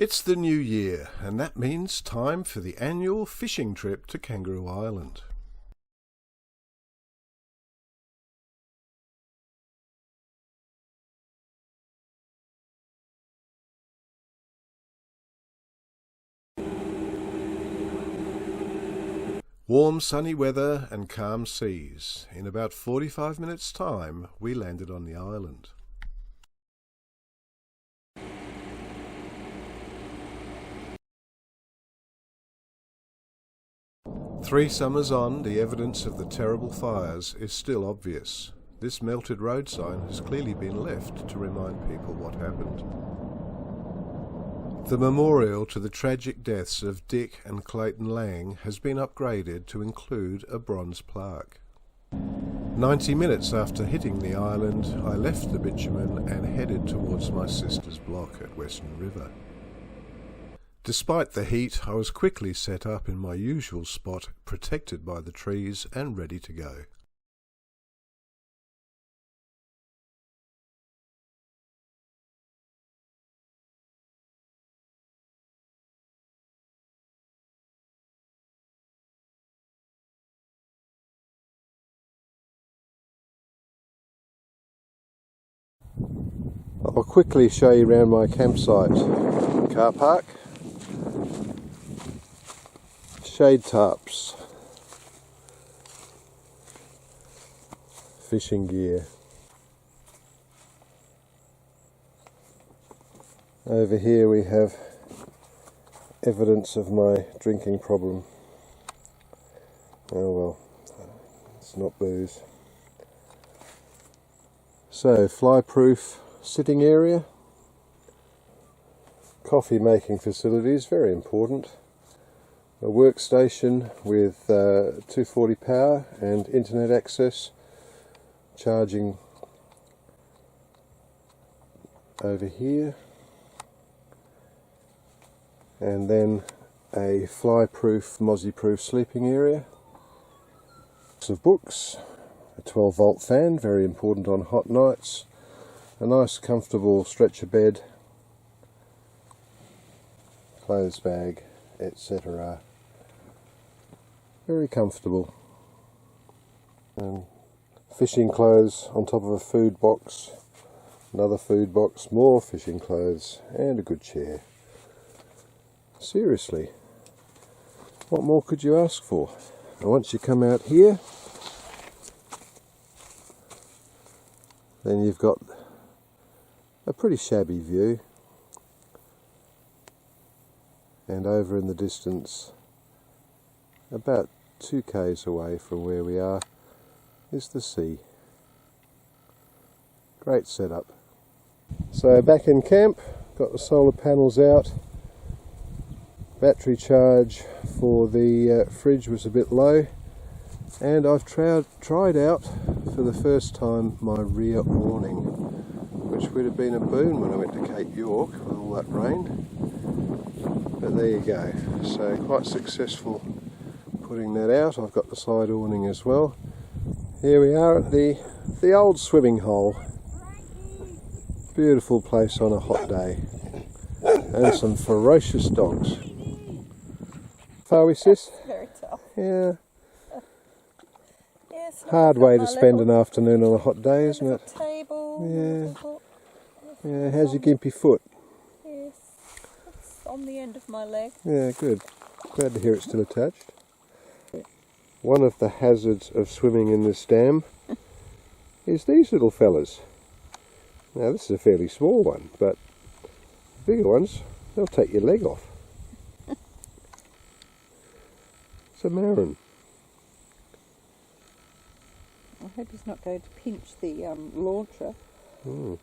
It's the new year, and that means time for the annual fishing trip to Kangaroo Island. Warm sunny weather and calm seas. In about 45 minutes' time, we landed on the island. Three summers on, the evidence of the terrible fires is still obvious. This melted road sign has clearly been left to remind people what happened. The memorial to the tragic deaths of Dick and Clayton Lang has been upgraded to include a bronze plaque. 90 minutes after hitting the island, I left the bitumen and headed towards my sister's block at Western River. Despite the heat, I was quickly set up in my usual spot, protected by the trees and ready to go. I'll quickly show you around my campsite. Car park, shade tarps, fishing gear. Over here we have evidence of my drinking problem. Oh well, it's not booze. So, fly-proof sitting area, coffee making facilities, very important, a workstation with 240 power and internet access, charging over here, and then a fly-proof, mozzie-proof sleeping area, lots of books, a 12-volt fan, very important on hot nights, a nice comfortable stretcher bed, clothes bag, etc. Very comfortable. And fishing clothes on top of a food box, another food box, more fishing clothes, and a good chair. Seriously, what more could you ask for? And once you come out here, then you've got a pretty shabby view, and over in the distance, about 2 k's away from where we are, is the sea. Great setup. So back in camp, got the solar panels out. Battery charge for the fridge was a bit low, and I've tried out for the first time my rear awning, which would have been a boon when I went to Cape York with all that rain. But there you go. So quite successful putting that out. I've got the side awning as well. Here we are at the old swimming hole. Beautiful place on a hot day. And some ferocious dogs. Far we, sis? Very tough. Yeah. Yeah, Hard way to spend an afternoon on a hot day, isn't it? Table. Yeah. Yeah. How's your gimpy foot? Yes. It's on the end of my leg. Yeah, good. Glad to hear it's still attached. One of the hazards of swimming in this dam is these little fellas. Now this is a fairly small one, but bigger ones, they'll take your leg off. It's a marron. I hope he's not going to pinch the launcher. Mm.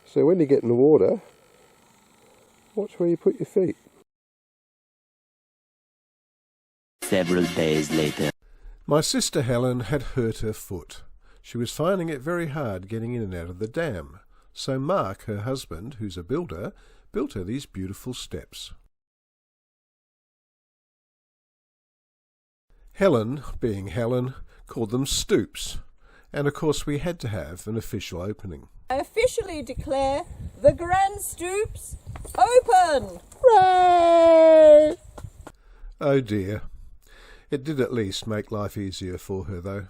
So when you get in the water, watch where you put your feet. Several days later. My sister Helen had hurt her foot. She was finding it very hard getting in and out of the dam. So Mark, her husband, who's a builder, built her these beautiful steps. Helen, being Helen, called them stoops, and of course we had to have an official opening. I officially declare the Grand Stoops open! Hooray! Oh dear. It did at least make life easier for her though.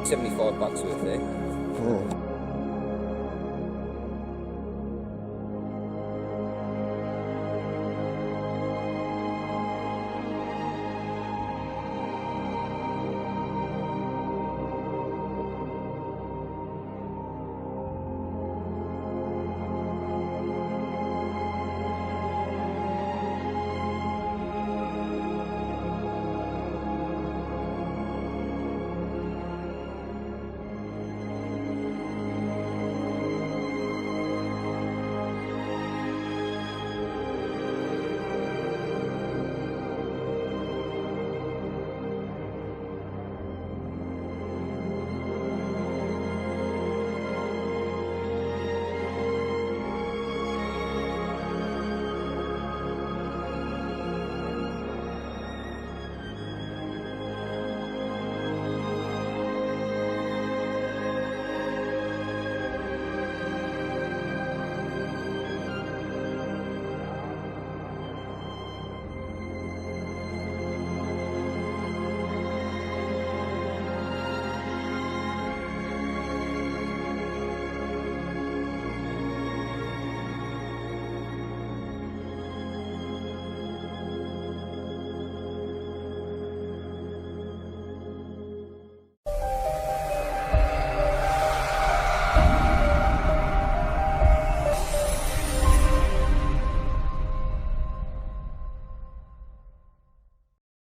$75 worth there. Oh.